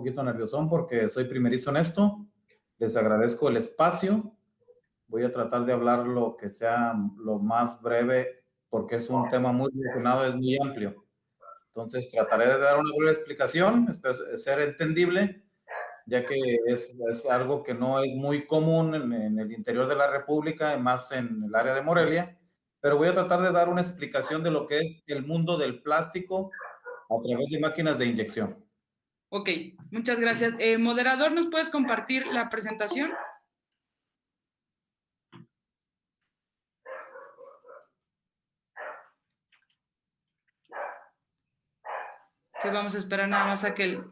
poquito nerviosón porque soy primerizo en esto. Les agradezco el espacio. Voy a tratar de hablar lo que sea lo más breve porque es un tema muy relacionado, es muy amplio. Entonces trataré de dar una breve explicación, espero ser entendible, ya que es algo que no es muy común en el interior de la República, más en el área de Morelia, pero voy a tratar de dar una explicación de lo que es el mundo del plástico a través de máquinas de inyección. Ok, muchas gracias. Moderador, ¿nos puedes compartir la presentación? Que vamos a esperar nada más a que el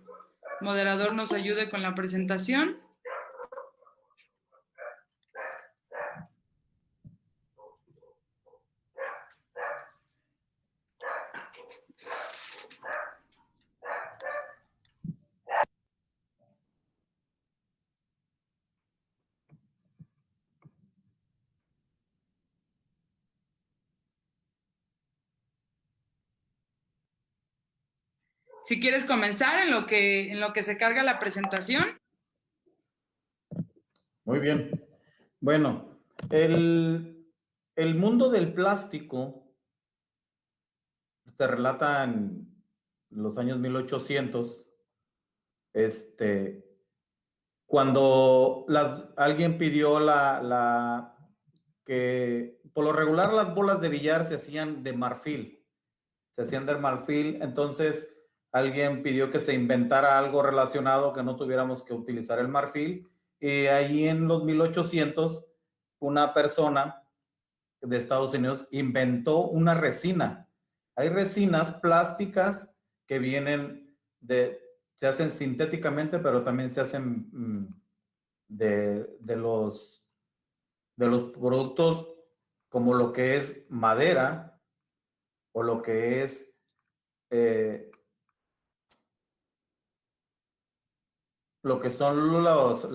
moderador nos ayude con la presentación. Si quieres comenzar en lo que se carga la presentación. Muy bien. Bueno, el mundo del plástico se relata en los años 1800. Cuando alguien pidió que por lo regular las bolas de billar se hacían de marfil. Entonces alguien pidió que se inventara algo relacionado, que no tuviéramos que utilizar el marfil, y ahí en los 1800 una persona de Estados Unidos inventó una resina. Hay resinas plásticas que se hacen sintéticamente, pero también se hacen de los productos como lo que es madera o lo que es lo que son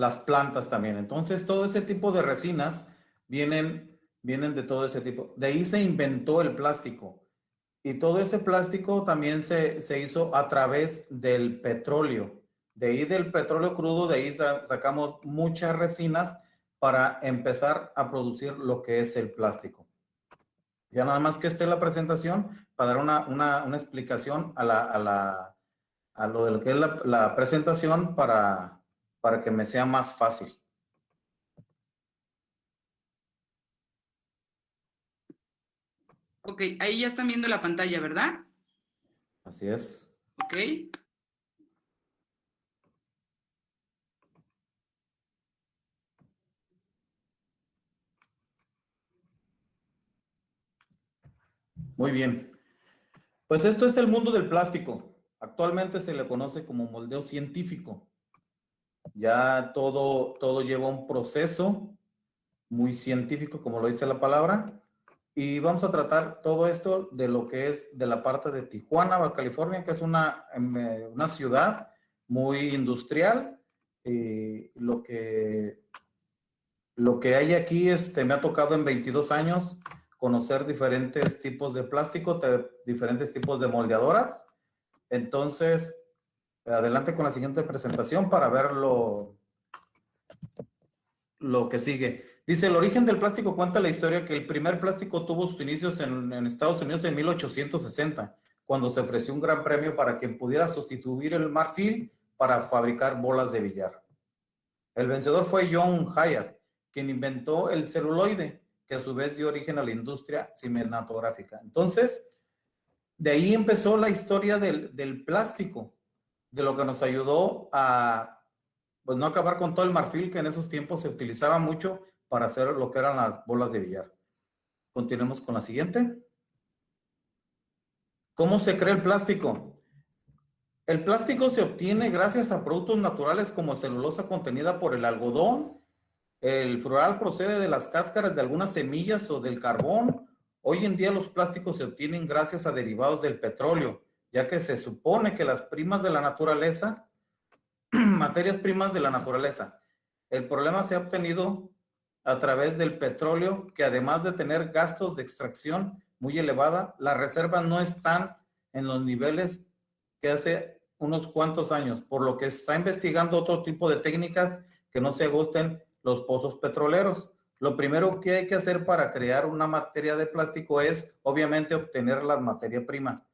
las plantas también. Entonces, todo ese tipo de resinas vienen de todo ese tipo. De ahí se inventó el plástico. Y todo ese plástico también se hizo a través del petróleo. De ahí del petróleo crudo, de ahí sacamos muchas resinas para empezar a producir lo que es el plástico. Ya nada más que esté la presentación para dar una explicación a lo que es la presentación para que me sea más fácil. Ok, ahí ya están viendo la pantalla, ¿verdad? Así es. Ok. Muy bien. Pues esto es el mundo del plástico. Actualmente se le conoce como moldeo científico. Ya todo lleva un proceso muy científico, como lo dice la palabra. Y vamos a tratar todo esto de lo que es de la parte de Tijuana, Baja California, que es una ciudad muy industrial. Lo que hay aquí, me ha tocado en 22 años conocer diferentes tipos de plástico, diferentes tipos de moldeadoras. Entonces, adelante con la siguiente presentación para ver lo que sigue. Dice, el origen del plástico cuenta la historia que el primer plástico tuvo sus inicios en Estados Unidos en 1860, cuando se ofreció un gran premio para quien pudiera sustituir el marfil para fabricar bolas de billar. El vencedor fue John Hyatt, quien inventó el celuloide, que a su vez dio origen a la industria cinematográfica. Entonces, de ahí empezó la historia del plástico, de lo que nos ayudó a pues no acabar con todo el marfil que en esos tiempos se utilizaba mucho para hacer lo que eran las bolas de billar. Continuemos con la siguiente. ¿Cómo se crea el plástico? El plástico se obtiene gracias a productos naturales como celulosa contenida por el algodón. El floral procede de las cáscaras de algunas semillas o del carbón. Hoy en día los plásticos se obtienen gracias a derivados del petróleo, ya que se supone que las primas de la naturaleza, materias primas de la naturaleza, el problema se ha obtenido a través del petróleo, que además de tener gastos de extracción muy elevada, las reservas no están en los niveles que hace unos cuantos años, por lo que se está investigando otro tipo de técnicas que no se ajusten los pozos petroleros. Lo primero que hay que hacer para crear una materia de plástico es, obviamente, obtener la materia prima.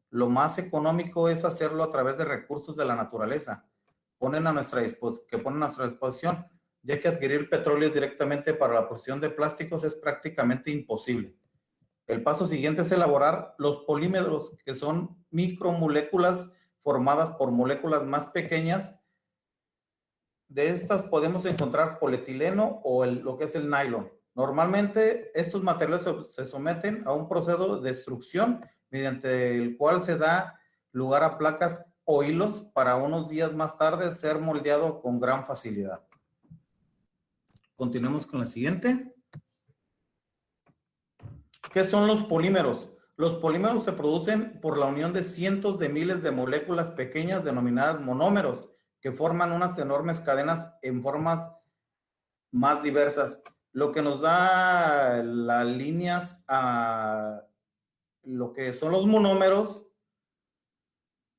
Lo más económico es hacerlo a través de recursos de la naturaleza que ponen a nuestra disposición, ya que adquirir petróleos directamente para la producción de plásticos es prácticamente imposible. El paso siguiente es elaborar los polímeros, que son micromoléculas formadas por moléculas más pequeñas. De estas podemos encontrar polietileno o lo que es el nylon. Normalmente estos materiales se someten a un proceso de extrusión mediante el cual se da lugar a placas o hilos para unos días más tarde ser moldeado con gran facilidad. Continuemos con la siguiente. ¿Qué son los polímeros? Los polímeros se producen por la unión de cientos de miles de moléculas pequeñas denominadas monómeros, que forman unas enormes cadenas en formas más diversas, lo que nos da las líneas a lo que son los monómeros.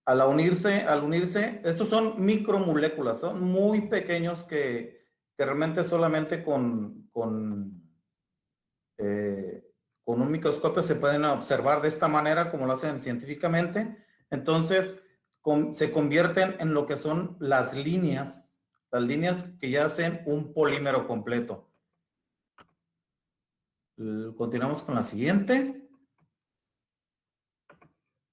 Al unirse, estos son micromoléculas, son muy pequeños que realmente solamente con un microscopio se pueden observar de esta manera, como lo hacen científicamente. Entonces, se convierten en lo que son las líneas que ya hacen un polímero completo. Continuamos con la siguiente.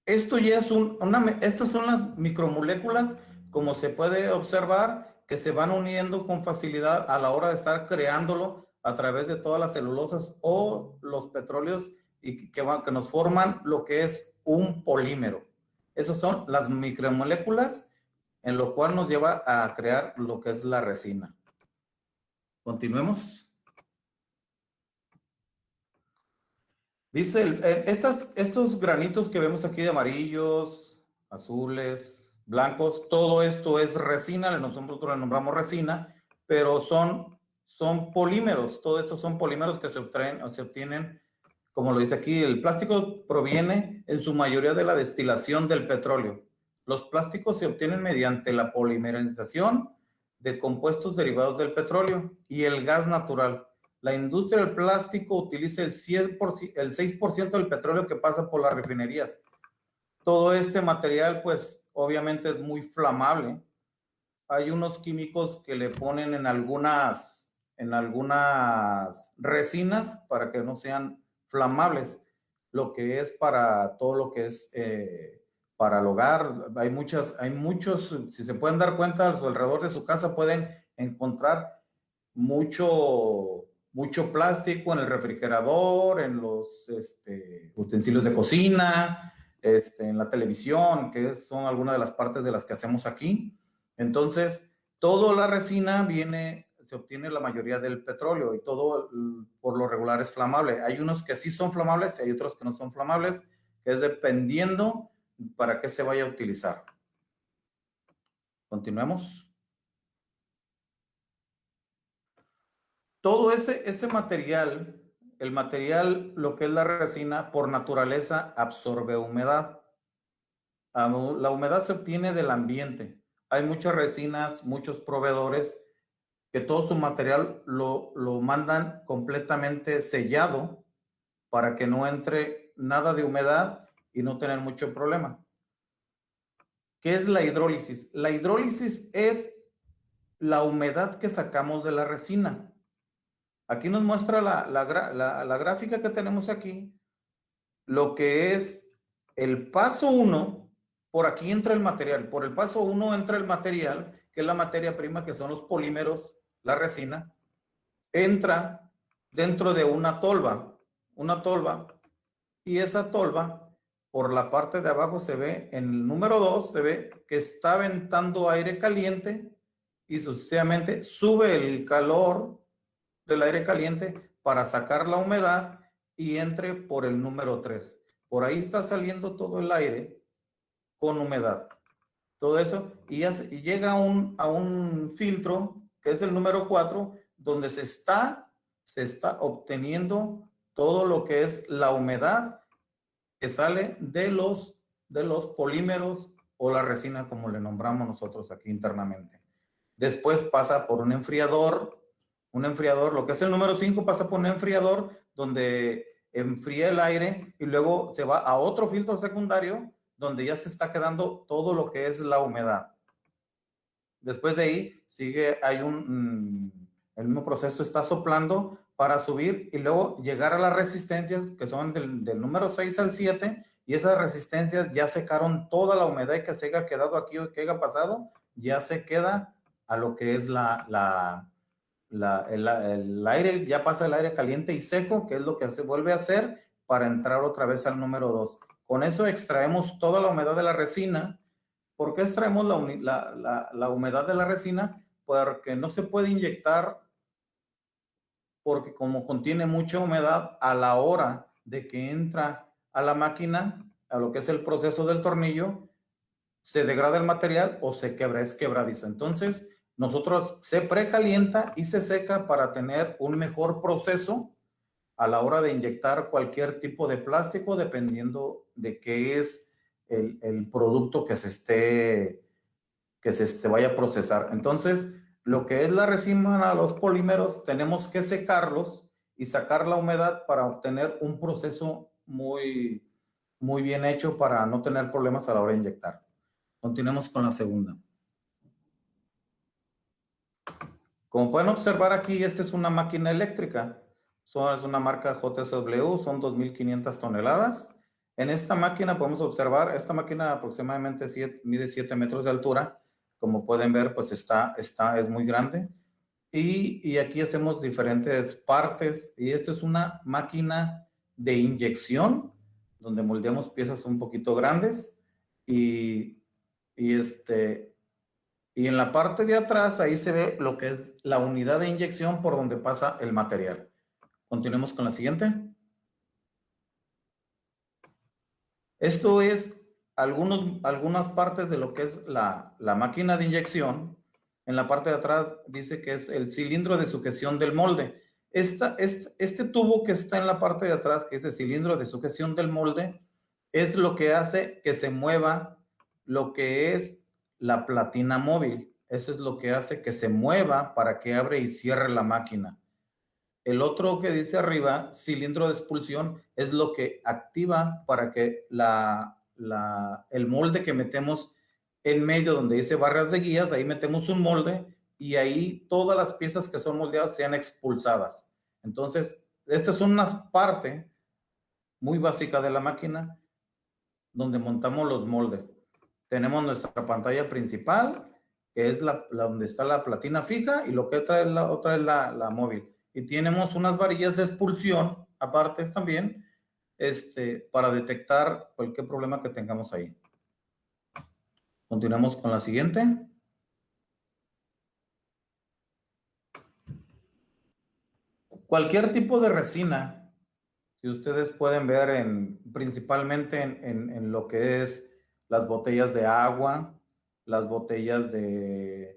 Estas son las micromoléculas, como se puede observar, que se van uniendo con facilidad a la hora de estar creándolo a través de todas las celulosas o los petróleos y que nos forman lo que es un polímero. Esas son las micromoléculas, en lo cual nos lleva a crear lo que es la resina. Continuemos. Dice, estos granitos que vemos aquí de amarillos, azules, blancos, todo esto es resina, nosotros le nombramos resina, pero son polímeros, todo esto son polímeros que se obtienen, como lo dice aquí, el plástico proviene en su mayoría de la destilación del petróleo. Los plásticos se obtienen mediante la polimerización de compuestos derivados del petróleo y el gas natural. La industria del plástico utiliza el 6% del petróleo que pasa por las refinerías. Todo este material, pues, obviamente es muy flamable. Hay unos químicos que le ponen en algunas resinas para que no sean flamables. Lo que es para todo lo que es para el hogar. Hay muchos, si se pueden dar cuenta, alrededor de su casa pueden encontrar mucho plástico en el refrigerador, en los utensilios de cocina, en la televisión, que son algunas de las partes de las que hacemos aquí. Entonces, toda la resina se obtiene la mayoría del petróleo y todo por lo regular es flamable. Hay unos que sí son flamables y hay otros que no son flamables, que es dependiendo para qué se vaya a utilizar. Continuemos. Todo ese material, el material, lo que es la resina, por naturaleza absorbe humedad. La humedad se obtiene del ambiente. Hay muchas resinas, muchos proveedores que todo su material lo mandan completamente sellado para que no entre nada de humedad y no tener mucho problema. ¿Qué es la hidrólisis? La hidrólisis es la humedad que sacamos de la resina. Aquí nos muestra la gráfica que tenemos aquí, lo que es el paso 1, por aquí entra el material, por el paso 1 entra el material, que es la materia prima, que son los polímeros, la resina, entra dentro de una tolva, y esa tolva, por la parte de abajo se ve, en el número 2 se ve que está aventando aire caliente y sucesivamente sube el calor del aire caliente para sacar la humedad y entre por el número 3. Por ahí está saliendo todo el aire con humedad. Todo eso y llega a un filtro que es el número 4, donde se está obteniendo todo lo que es la humedad que sale de los polímeros o la resina como le nombramos nosotros aquí internamente. Después pasa por un enfriador, lo que es el número 5 pasa por un enfriador donde enfría el aire y luego se va a otro filtro secundario donde ya se está quedando todo lo que es la humedad. Después de ahí el mismo proceso está soplando para subir y luego llegar a las resistencias que son del número 6 al 7 y esas resistencias ya secaron toda la humedad que se haya quedado aquí o que haya pasado, ya se queda a lo que es el aire, ya pasa el aire caliente y seco, que es lo que se vuelve a hacer para entrar otra vez al número 2. Con eso extraemos toda la humedad de la resina. ¿Por qué extraemos la humedad de la resina? Porque no se puede inyectar, porque como contiene mucha humedad, a la hora de que entra a la máquina, a lo que es el proceso del tornillo, se degrada el material o se quebra, es quebradizo. Entonces, nosotros se precalienta y se seca para tener un mejor proceso a la hora de inyectar cualquier tipo de plástico, dependiendo de qué es el producto que se vaya a procesar. Entonces, lo que es la resina, los polímeros, tenemos que secarlos y sacar la humedad para obtener un proceso muy, muy bien hecho para no tener problemas a la hora de inyectar. Continuemos con la segunda. Como pueden observar aquí, esta es una máquina eléctrica. Es una marca JSW, son 2.500 toneladas. En esta máquina podemos observar, esta máquina aproximadamente mide 7 metros de altura. Como pueden ver, pues es muy grande. Y aquí hacemos diferentes partes. Y esta es una máquina de inyección, donde moldeamos piezas un poquito grandes. Y en la parte de atrás, ahí se ve lo que es la unidad de inyección por donde pasa el material. Continuemos con la siguiente. Esto es algunas partes de lo que es la máquina de inyección. En la parte de atrás dice que es el cilindro de sujeción del molde. Este tubo que está en la parte de atrás, que es el cilindro de sujeción del molde, es lo que hace que se mueva lo que es la platina móvil. Eso es lo que hace que se mueva para que abre y cierre la máquina. El otro que dice arriba, cilindro de expulsión, es lo que activa para que el molde que metemos en medio donde dice barras de guías, ahí metemos un molde y ahí todas las piezas que son moldeadas sean expulsadas. Entonces, esta es una parte muy básica de la máquina donde montamos los moldes. Tenemos nuestra pantalla principal, que es donde está la platina fija, y lo que trae otra es la móvil. Y tenemos unas varillas de expulsión, aparte también, para detectar cualquier problema que tengamos ahí. Continuamos con la siguiente. Cualquier tipo de resina, si ustedes pueden ver principalmente en lo que es las botellas de agua, las botellas de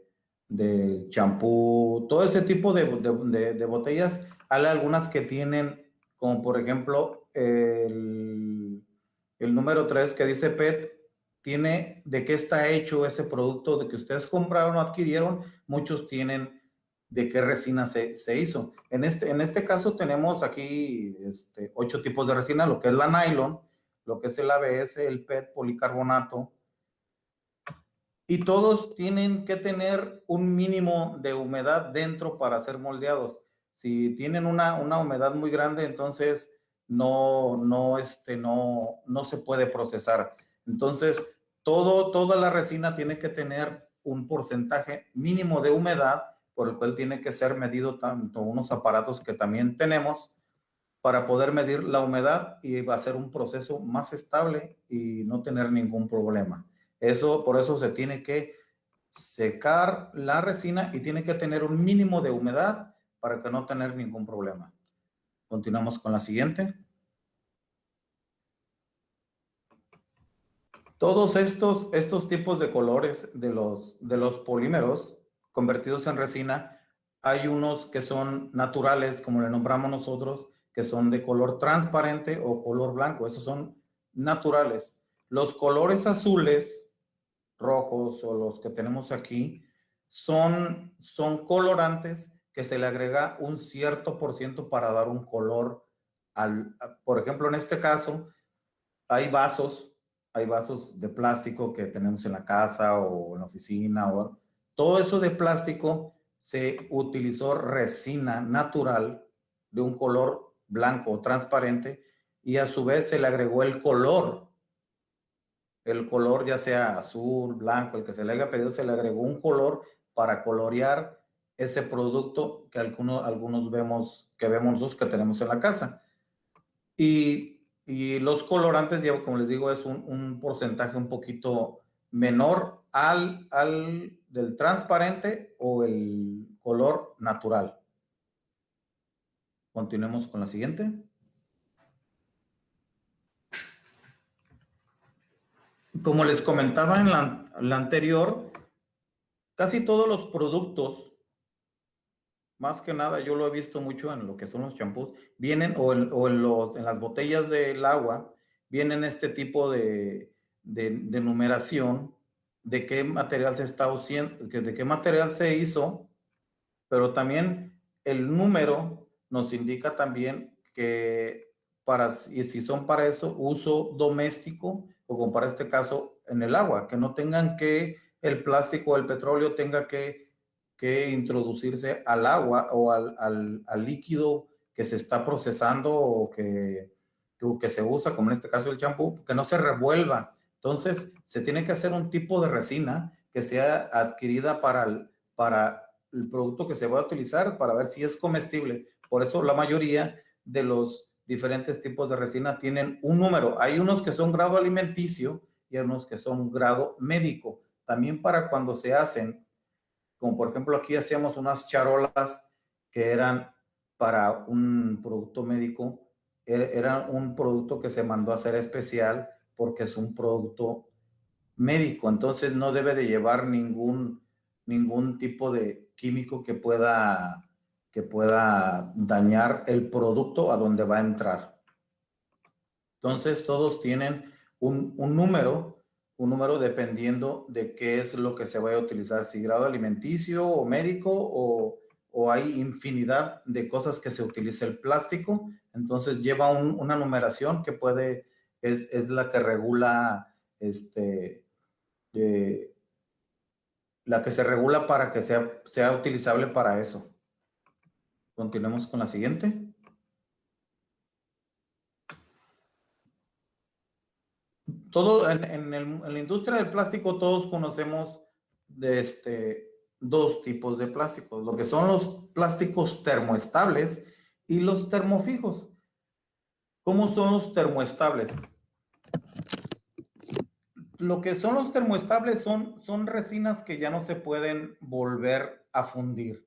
champú, todo ese tipo de botellas. Hay algunas que tienen, como por ejemplo, el número 3 que dice PET, tiene de qué está hecho ese producto de que ustedes compraron o adquirieron. Muchos tienen de qué resina se hizo. En este caso tenemos aquí 8 tipos de resina, lo que es la nylon, lo que es el ABS, el PET, policarbonato, y todos tienen que tener un mínimo de humedad dentro para ser moldeados. Si tienen una humedad muy grande, entonces no se puede procesar. Entonces, toda la resina tiene que tener un porcentaje mínimo de humedad, por el cual tiene que ser medido tanto unos aparatos que también tenemos para poder medir la humedad y va a ser un proceso más estable y no tener ningún problema. Por eso se tiene que secar la resina y tiene que tener un mínimo de humedad para que no tener ningún problema. Continuamos con la siguiente. Todos estos tipos de colores de los polímeros convertidos en resina, hay unos que son naturales, como le nombramos nosotros, que son de color transparente o color blanco. Esos son naturales. Los colores azules rojos o los que tenemos aquí, son colorantes que se le agrega un cierto por ciento para dar un color por ejemplo, en este caso, hay vasos de plástico que tenemos en la casa o en la oficina, todo eso de plástico se utilizó resina natural de un color blanco o transparente y a su vez se le agregó el color ya sea azul, blanco, el que se le haya pedido, se le agregó un color para colorear ese producto que algunos vemos nosotros que tenemos en la casa. Y los colorantes, como les digo, es un porcentaje un poquito menor al del transparente o el color natural. Continuemos con la siguiente. Como les comentaba en la anterior, casi todos los productos, más que nada yo lo he visto mucho en lo que son los champús, vienen en las botellas del agua, vienen este tipo de numeración de qué material se está usando, de qué material se hizo, pero también el número nos indica también que si son para eso, uso doméstico, o como para este caso, en el agua, que no tengan que el plástico o el petróleo tenga que introducirse al agua o al líquido que se está procesando o que se usa, como en este caso el champú, que no se revuelva. Entonces, se tiene que hacer un tipo de resina que sea adquirida para el producto que se va a utilizar para ver si es comestible. Por eso la mayoría de los diferentes tipos de resina tienen un número. Hay unos que son grado alimenticio y hay unos que son grado médico. También para cuando se hacen, como por ejemplo aquí hacíamos unas charolas que eran para un producto médico, era un producto que se mandó a hacer especial porque es un producto médico, entonces no debe de llevar ningún tipo de químico que pueda dañar el producto a donde va a entrar. Entonces todos tienen un número dependiendo de qué es lo que se vaya a utilizar, si grado alimenticio o médico o hay infinidad de cosas que se utiliza el plástico, entonces lleva una numeración que es la que regula la que se regula para que sea utilizable para eso. Continuemos con la siguiente. En la industria del plástico todos conocemos dos tipos de plásticos, lo que son los plásticos termoestables y los termofijos. ¿Cómo son los termoestables? Lo que son los termoestables son resinas que ya no se pueden volver a fundir.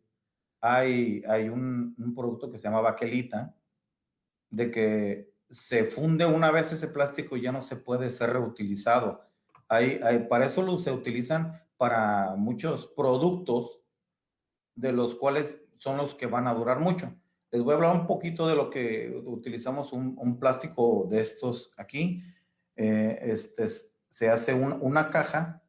Hay un producto que se llama baquelita, de que se funde una vez ese plástico y ya no se puede ser reutilizado. Para eso se utilizan para muchos productos de los cuales son los que van a durar mucho. Les voy a hablar un poquito de lo que utilizamos un plástico de estos aquí. Se hace una caja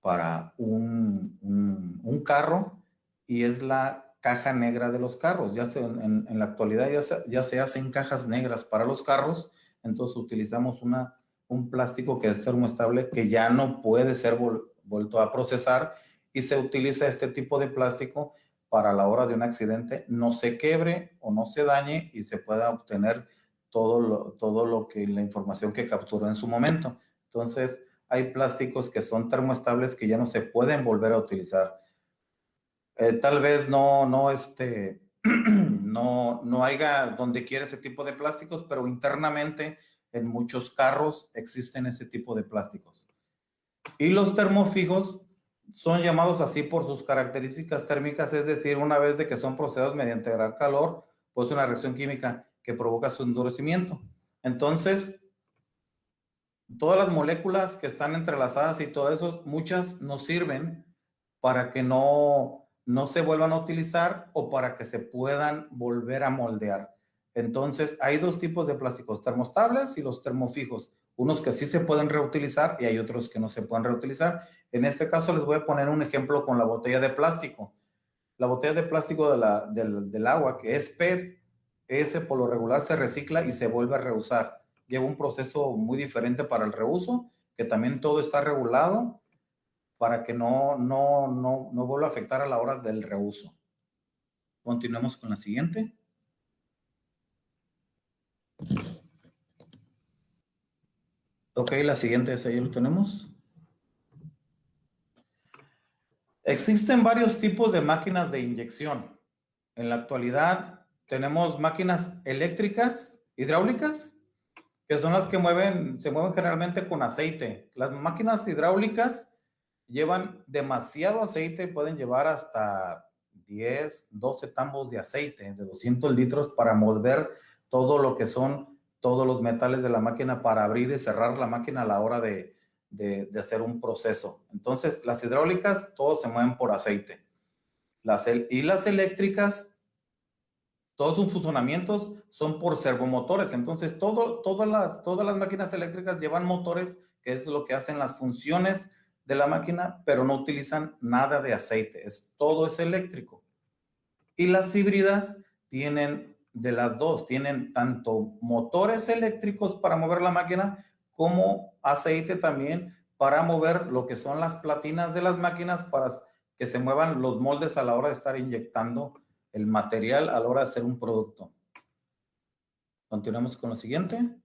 para un carro y es la caja negra de los carros. En la actualidad ya se hacen cajas negras para los carros, entonces utilizamos un plástico que es termoestable que ya no puede ser vuelto a procesar y se utiliza este tipo de plástico para la hora de un accidente no se quebre o no se dañe y se pueda obtener todo lo que la información que capturó en su momento. Entonces, hay plásticos que son termoestables que ya no se pueden volver a utilizar. Tal vez no haya donde quiera ese tipo de plásticos, pero internamente en muchos carros existen ese tipo de plásticos. Y los termofijos son llamados así por sus características térmicas, es decir, una vez de que son procesados mediante gran calor, pues una reacción química que provoca su endurecimiento. Entonces, todas las moléculas que están entrelazadas y todo eso, muchas nos sirven para que no se vuelvan a utilizar o para que se puedan volver a moldear. Entonces, hay dos tipos de plásticos, termoestables y los termofijos. unos que sí se pueden reutilizar y hay otros que no se pueden reutilizar. En este caso les voy a poner un ejemplo con la botella de plástico. La botella de plástico del agua, que es PET, ese por lo regular se recicla y se vuelve a reusar. Lleva un proceso muy diferente para el reuso, que también todo está regulado para que no vuelva a afectar a la hora del reuso. Continuemos con la siguiente. Ok, la siguiente es ahí lo tenemos. Existen varios tipos de máquinas de inyección. En la actualidad tenemos máquinas eléctricas, hidráulicas, que son las que se mueven generalmente con aceite. Las máquinas hidráulicas llevan demasiado aceite, pueden llevar hasta 10, 12 tambos de aceite de 200 litros para mover todo lo que son todos los metales de la máquina para abrir y cerrar la máquina a la hora de hacer un proceso. Entonces, las hidráulicas, todos se mueven por aceite. Las eléctricas, todos sus funcionamientos son por servomotores. Entonces, todas las máquinas eléctricas llevan motores, que es lo que hacen las funciones de la máquina, pero no utilizan nada de aceite. Todo es eléctrico. Y las híbridas tienen de las dos. Tienen tanto motores eléctricos para mover la máquina, como aceite también para mover lo que son las platinas de las máquinas para que se muevan los moldes a la hora de estar inyectando el material a la hora de hacer un producto. Continuamos con lo siguiente.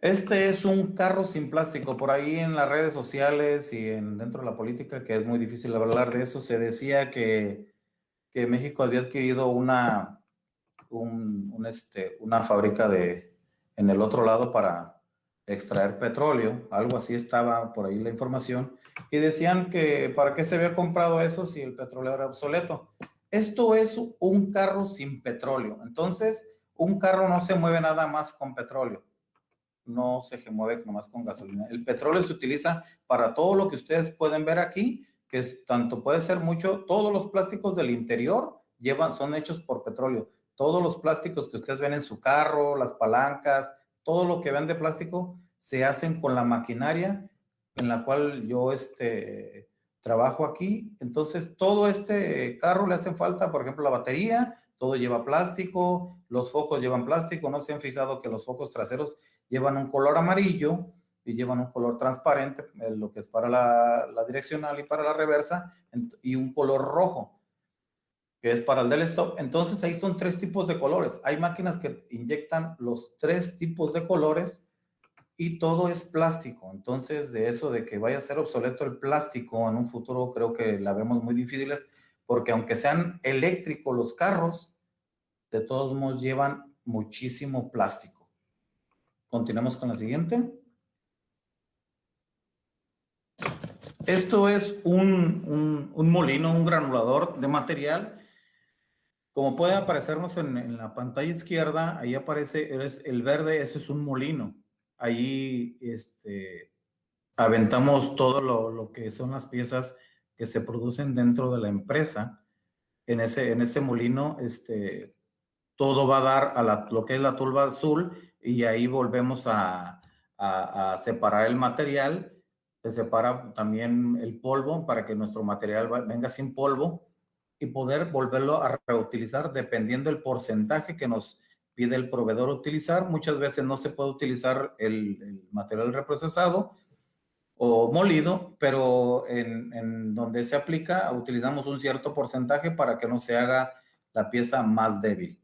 Este es un carro sin plástico. Por ahí en las redes sociales y dentro de la política, que es muy difícil hablar de eso, se decía que México había adquirido una fábrica en el otro lado para extraer petróleo. Algo así estaba por ahí la información. Y decían que para qué se había comprado eso si el petróleo era obsoleto. Esto es un carro sin petróleo. Entonces, un carro no se mueve nada más con petróleo. No se mueve nomás con gasolina. El petróleo se utiliza para todo lo que ustedes pueden ver aquí, que es tanto puede ser mucho, todos los plásticos del interior son hechos por petróleo. Todos los plásticos que ustedes ven en su carro, las palancas, todo lo que ven de plástico, se hacen con la maquinaria en la cual yo trabajo aquí. Entonces, todo este carro le hacen falta, por ejemplo, la batería, todo lleva plástico, los focos llevan plástico. ¿No se han fijado que los focos traseros llevan un color amarillo y llevan un color transparente, lo que es para la direccional y para la reversa, y un color rojo, que es para el del stop? Entonces ahí son 3 tipos de colores. Hay máquinas que inyectan los 3 tipos de colores y todo es plástico. Entonces, de eso de que vaya a ser obsoleto el plástico en un futuro, creo que la vemos muy difíciles, porque aunque sean eléctricos los carros, de todos modos llevan muchísimo plástico. Continuemos con la siguiente. Esto es un molino, un granulador de material. Como puede aparecernos en la pantalla izquierda, ahí aparece el verde, ese es un molino. Ahí aventamos todo lo que son las piezas que se producen dentro de la empresa. En ese molino, todo va a dar a lo que es la tulba azul, y ahí volvemos a separar el material. Se separa también el polvo para que nuestro material venga sin polvo y poder volverlo a reutilizar dependiendo del porcentaje que nos pide el proveedor utilizar. Muchas veces no se puede utilizar el material reprocesado o molido, pero en donde se aplica utilizamos un cierto porcentaje para que no se haga la pieza más débil.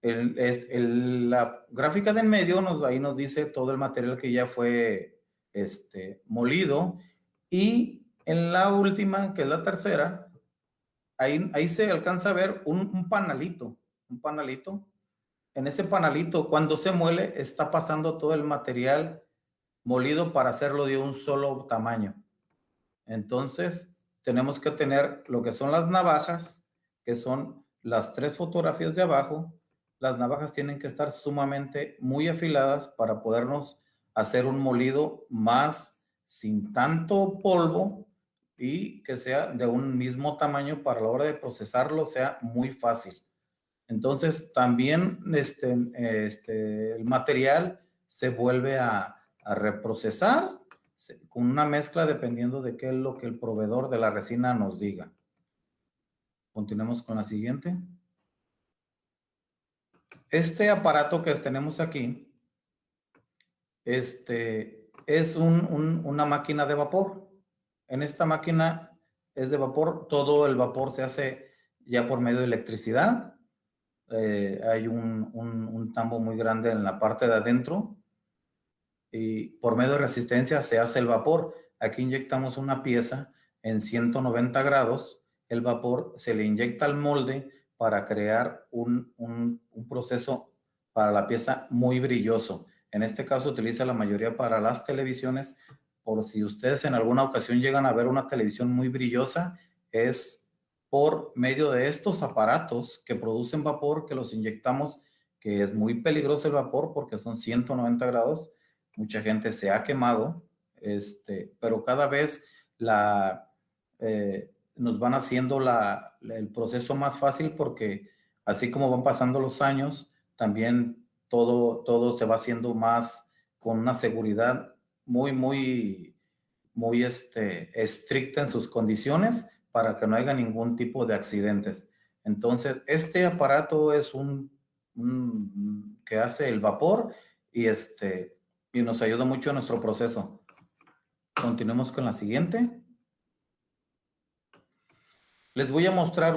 La gráfica de en medio ahí nos dice todo el material que ya fue molido, y en la última, que es la tercera, ahí se alcanza a ver un panalito. En ese panalito, cuando se muele, está pasando todo el material molido para hacerlo de un solo tamaño. Entonces, tenemos que tener lo que son las navajas, que son las 3 fotografías de abajo. Las navajas tienen que estar sumamente muy afiladas para podernos hacer un molido más sin tanto polvo y que sea de un mismo tamaño para la hora de procesarlo sea muy fácil. Entonces, también el material se vuelve a reprocesar con una mezcla dependiendo de qué es lo que el proveedor de la resina nos diga. Continuemos con la siguiente. Este aparato que tenemos aquí, es una máquina de vapor. En esta máquina es de vapor, todo el vapor se hace ya por medio de electricidad. Hay un tambo muy grande en la parte de adentro y por medio de resistencia se hace el vapor. Aquí inyectamos una pieza en 190 grados, el vapor se le inyecta al molde para crear un proceso para la pieza muy brilloso. En este caso utiliza la mayoría para las televisiones. Por si ustedes en alguna ocasión llegan a ver una televisión muy brillosa, es por medio de estos aparatos que producen vapor, que los inyectamos, que es muy peligroso el vapor porque son 190 grados. Mucha gente se ha quemado, pero cada vez nos van haciendo el proceso más fácil porque así como van pasando los años, también todo se va haciendo más con una seguridad muy, muy, muy estricta en sus condiciones para que no haya ningún tipo de accidentes. Entonces, este aparato es que hace el vapor y y nos ayuda mucho en nuestro proceso. Continuemos con la siguiente. Les voy a mostrar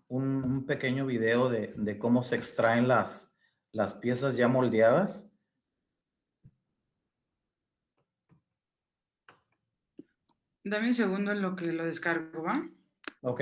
un pequeño video de cómo se extraen las piezas ya moldeadas. Dame un segundo en lo que lo descargo, ¿va? Ok.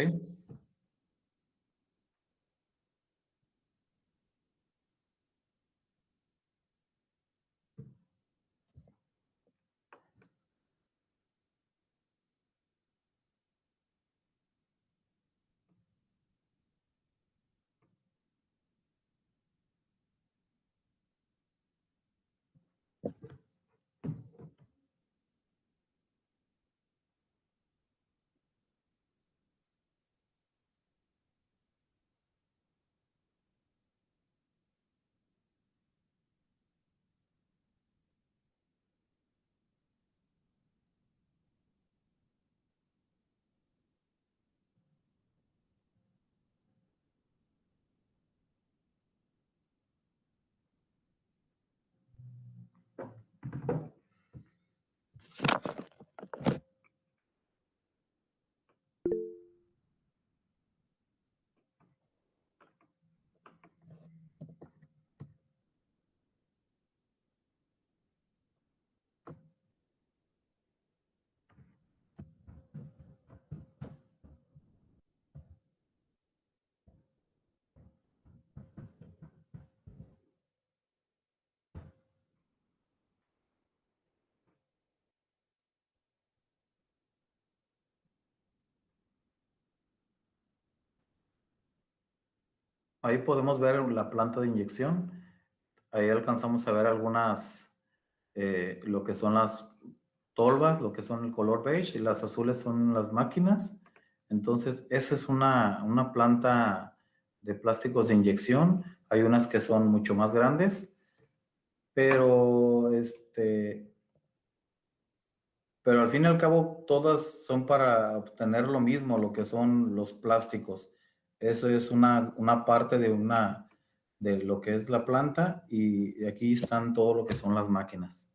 Ahí podemos ver la planta de inyección. Ahí alcanzamos a ver algunas, lo que son las tolvas, lo que son el color beige, y las azules son las máquinas. Entonces, esa es una planta de plásticos de inyección. Hay unas que son mucho más grandes, pero pero al fin y al cabo todas son para obtener lo mismo, lo que son los plásticos. Eso es una parte de lo que es la planta y aquí están todo lo que son las máquinas.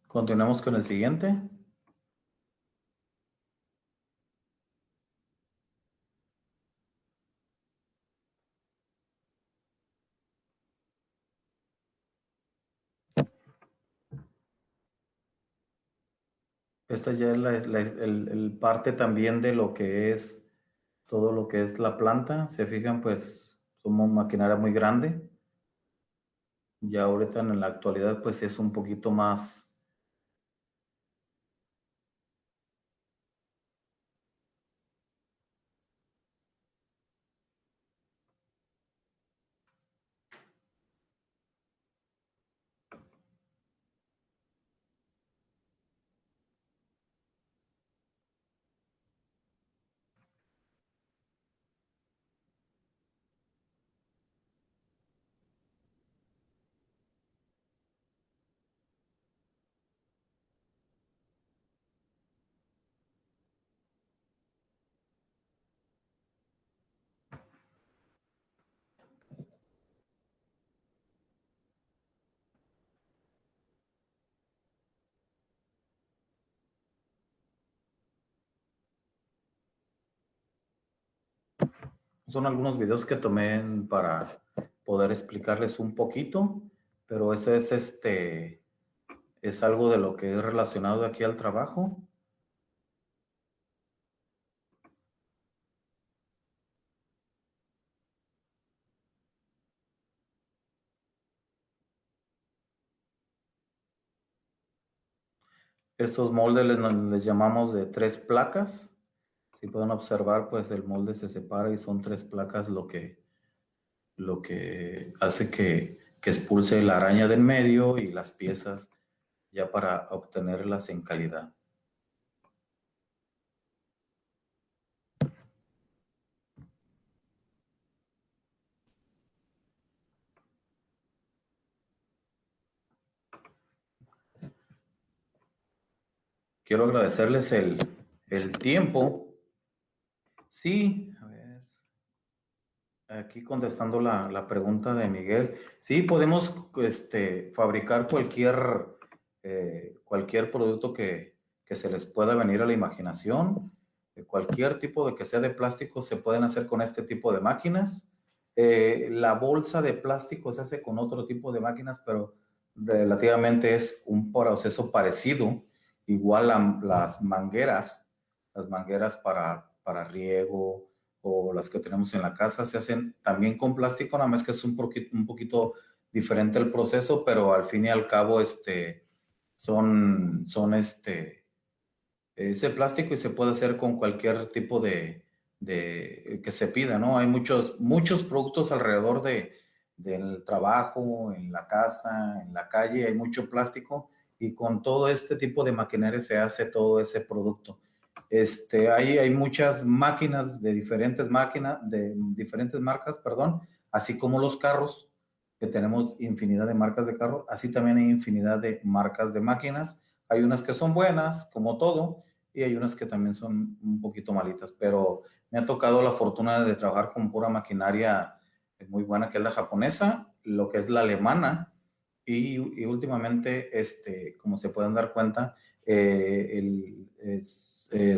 Continuamos con el siguiente. Esta ya es el parte también de lo que es todo lo que es la planta. Se fijan, pues somos maquinaria muy grande. Ya ahorita en la actualidad pues es un poquito más. Son algunos videos que tomé para poder explicarles un poquito, pero eso es es algo de lo que es relacionado aquí al trabajo. Estos moldes les llamamos de 3 placas. Si pueden observar, pues el molde se separa y son 3 placas lo que hace que expulse la araña del medio y las piezas ya para obtenerlas en calidad. Quiero agradecerles el tiempo. Sí, a ver, aquí contestando la pregunta de Miguel. Sí, podemos fabricar cualquier producto que se les pueda venir a la imaginación. Cualquier tipo de que sea de plástico se pueden hacer con este tipo de máquinas. La bolsa de plástico se hace con otro tipo de máquinas, pero relativamente es un proceso parecido. Igual las mangueras para riego o las que tenemos en la casa se hacen también con plástico, nada más que es un poquito diferente el proceso, pero al fin y al cabo son ese plástico y se puede hacer con cualquier tipo de que se pida, ¿no? Hay muchos productos alrededor del trabajo, en la casa, en la calle, hay mucho plástico y con todo este tipo de maquinaria se hace todo ese producto. Hay muchas máquinas de diferentes marcas, perdón, así como los carros, que tenemos infinidad de marcas de carros, así también hay infinidad de marcas de máquinas. Hay unas que son buenas, como todo, y hay unas que también son un poquito malitas, pero me ha tocado la fortuna de trabajar con pura maquinaria muy buena, que es la japonesa, lo que es la alemana, y últimamente, como se pueden dar cuenta,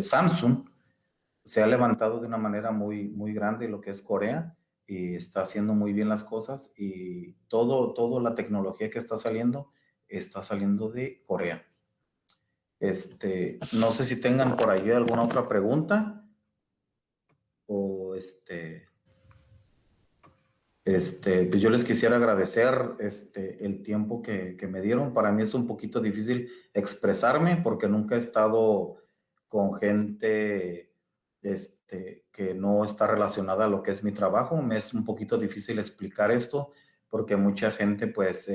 Samsung se ha levantado de una manera muy grande lo que es Corea y está haciendo muy bien las cosas y todo la tecnología que está saliendo de Corea. No sé si tengan por ahí alguna otra pregunta o pues yo les quisiera agradecer el tiempo que me dieron. Para mí es un poquito difícil expresarme porque nunca he estado con gente que no está relacionada a lo que es mi trabajo. Me es un poquito difícil explicar esto porque mucha gente pues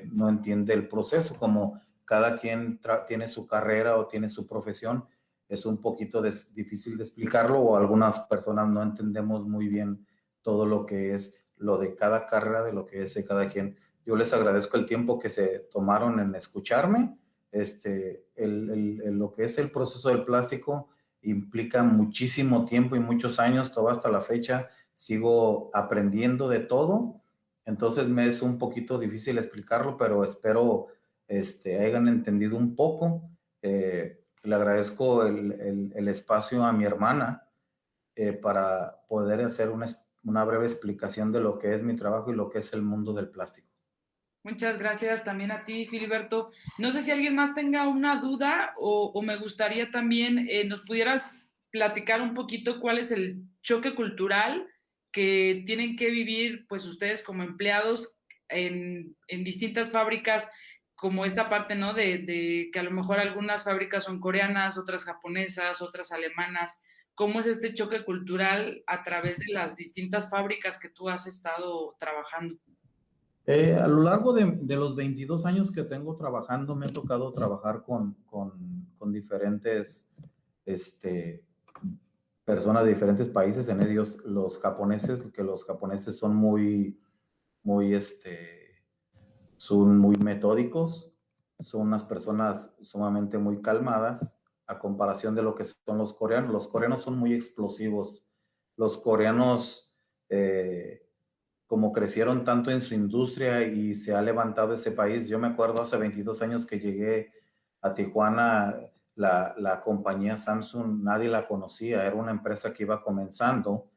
no entiende el proceso. Como cada quien tiene su carrera o tiene su profesión, es un poquito difícil de explicarlo o algunas personas no entendemos muy bien todo lo que es lo de cada carrera, de lo que es de cada quien. Yo les agradezco el tiempo que se tomaron en escucharme. Lo que es el proceso del plástico implica muchísimo tiempo y muchos años, todo hasta la fecha sigo aprendiendo de todo, entonces me es un poquito difícil explicarlo, pero espero hayan entendido un poco. Le agradezco el espacio a mi hermana para poder hacer una breve explicación de lo que es mi trabajo y lo que es el mundo del plástico. Muchas gracias también a ti, Filiberto. No sé si alguien más tenga una duda o me gustaría también nos pudieras platicar un poquito cuál es el choque cultural que tienen que vivir pues ustedes como empleados en distintas fábricas, como esta parte, ¿no? De que a lo mejor algunas fábricas son coreanas, otras japonesas, otras alemanas. ¿Cómo es este choque cultural a través de las distintas fábricas que tú has estado trabajando? A lo largo de los 22 años que tengo trabajando, me ha tocado trabajar con diferentes personas de diferentes países, en ellos los japoneses, que los japoneses son muy, son muy metódicos, son unas personas sumamente muy calmadas a comparación de lo que son los coreanos. Los coreanos son muy explosivos. Los coreanos, como crecieron tanto en su industria y se ha levantado ese país, yo me acuerdo hace 22 años que llegué a Tijuana, la compañía Samsung, nadie la conocía, era una empresa que iba comenzando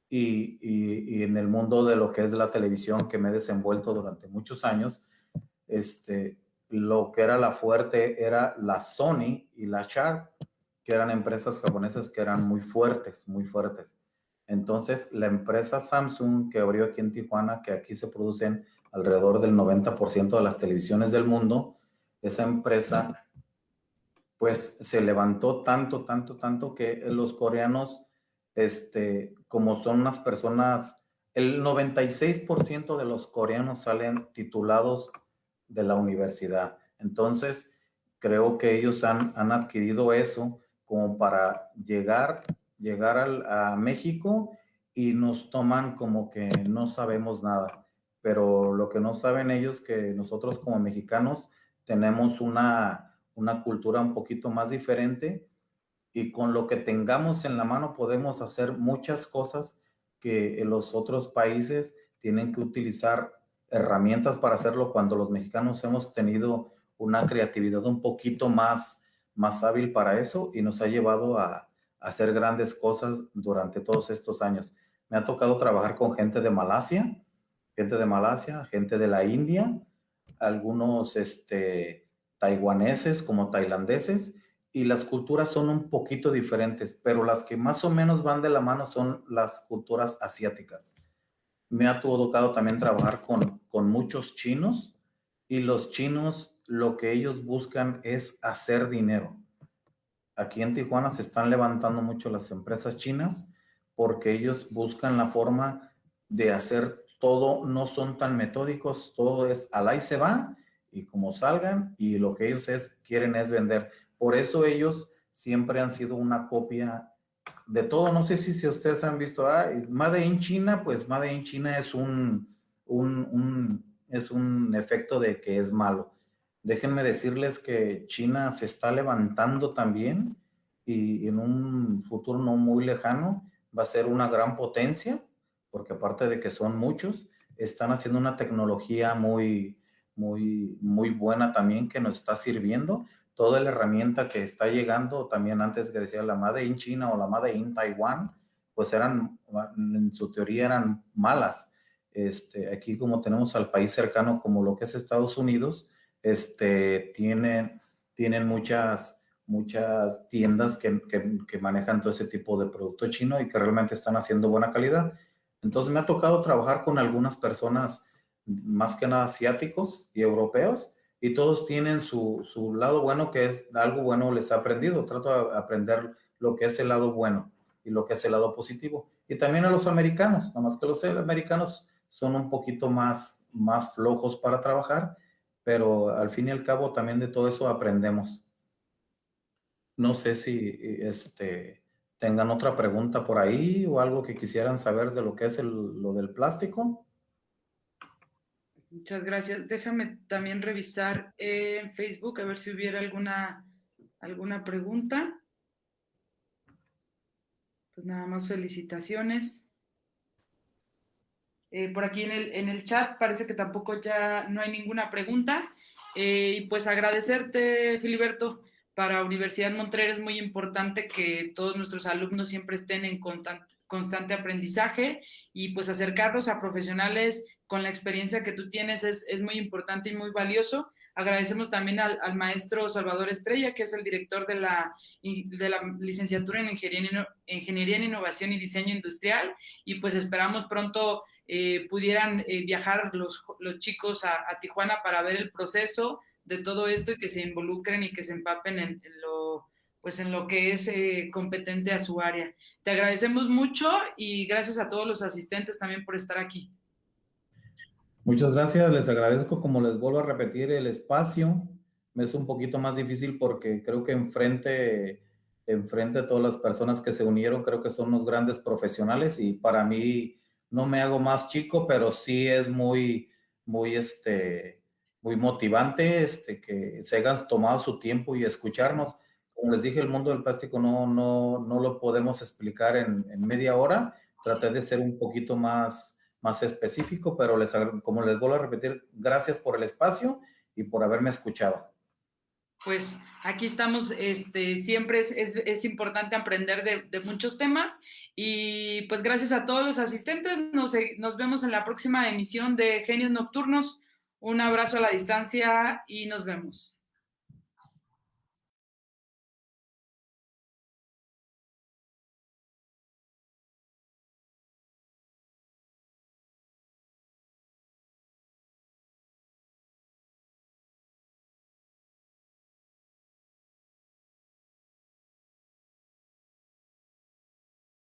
y en el mundo de lo que es la televisión que me he desenvuelto durante muchos años, lo que era la fuerte era la Sony y la Sharp, que eran empresas japonesas que eran muy fuertes, muy fuertes. Entonces, la empresa Samsung que abrió aquí en Tijuana, que aquí se producen alrededor del 90% de las televisiones del mundo, esa empresa pues se levantó tanto, tanto, tanto que los coreanos, como son unas personas, el 96% de los coreanos salen titulados de la universidad. Entonces, creo que ellos han adquirido eso como para llegar a México y nos toman como que no sabemos nada. Pero lo que no saben ellos que nosotros como mexicanos tenemos una cultura un poquito más diferente y con lo que tengamos en la mano podemos hacer muchas cosas que en los otros países tienen que utilizar herramientas para hacerlo cuando los mexicanos hemos tenido una creatividad un poquito más hábil para eso y nos ha llevado a hacer grandes cosas durante todos estos años. Me ha tocado trabajar con gente de la India, algunos taiwaneses como tailandeses, y las culturas son un poquito diferentes, pero las que más o menos van de la mano son las culturas asiáticas. Me ha tocado también trabajar con muchos chinos y los chinos lo que ellos buscan es hacer dinero. Aquí en Tijuana se están levantando mucho las empresas chinas porque ellos buscan la forma de hacer todo, no son tan metódicos, todo es al ahí se va y como salgan y lo que ellos quieren es vender. Por eso ellos siempre han sido una copia de todo. No sé si ustedes han visto, Made in China, pues Made in China es es un efecto de que es malo. Déjenme decirles que China se está levantando también y en un futuro no muy lejano va a ser una gran potencia, porque aparte de que son muchos, están haciendo una tecnología muy buena también que nos está sirviendo. Toda la herramienta que está llegando, también antes que decía la Made in China o la Made in Taiwan, pues en su teoría eran malas. Aquí como tenemos al país cercano como lo que es Estados Unidos, tienen muchas tiendas que manejan todo ese tipo de producto chino y que realmente están haciendo buena calidad. Entonces me ha tocado trabajar con algunas personas, más que nada asiáticos y europeos, y todos tienen su lado bueno, que es algo bueno les ha aprendido. Trato de aprender lo que es el lado bueno y lo que es el lado positivo. Y también a los americanos, nada más que los americanos son un poquito más flojos para trabajar, pero al fin y al cabo también de todo eso aprendemos. No sé si tengan otra pregunta por ahí o algo que quisieran saber de lo que es lo del plástico. Muchas gracias. Déjame también revisar en Facebook a ver si hubiera alguna pregunta. Pues nada más felicitaciones. Por aquí en el chat parece que tampoco ya no hay ninguna pregunta. Y pues agradecerte, Filiberto. Para Universidad Montreal es muy importante que todos nuestros alumnos siempre estén en constante aprendizaje y pues acercarlos a profesionales con la experiencia que tú tienes es muy importante y muy valioso. Agradecemos también al maestro Salvador Estrella, que es el director de la licenciatura en Ingeniería en Innovación y Diseño Industrial, y pues esperamos pronto pudieran viajar los chicos a Tijuana para ver el proceso de todo esto y que se involucren y que se empapen en lo que es competente a su área. Te agradecemos mucho y gracias a todos los asistentes también por estar aquí. Muchas gracias, les agradezco, como les vuelvo a repetir, el espacio. Me es un poquito más difícil porque creo que enfrente a todas las personas que se unieron, creo que son unos grandes profesionales y para mí no me hago más chico, pero sí es muy motivante, que se hayan tomado su tiempo y escucharnos. Como les dije, el mundo del plástico no lo podemos explicar en media hora. Traté de ser un poquito más específico, pero como les vuelvo a repetir, gracias por el espacio y por haberme escuchado. Pues aquí estamos, siempre es importante aprender de muchos temas y pues gracias a todos los asistentes, nos vemos en la próxima emisión de Genios Nocturnos. Un abrazo a la distancia y nos vemos.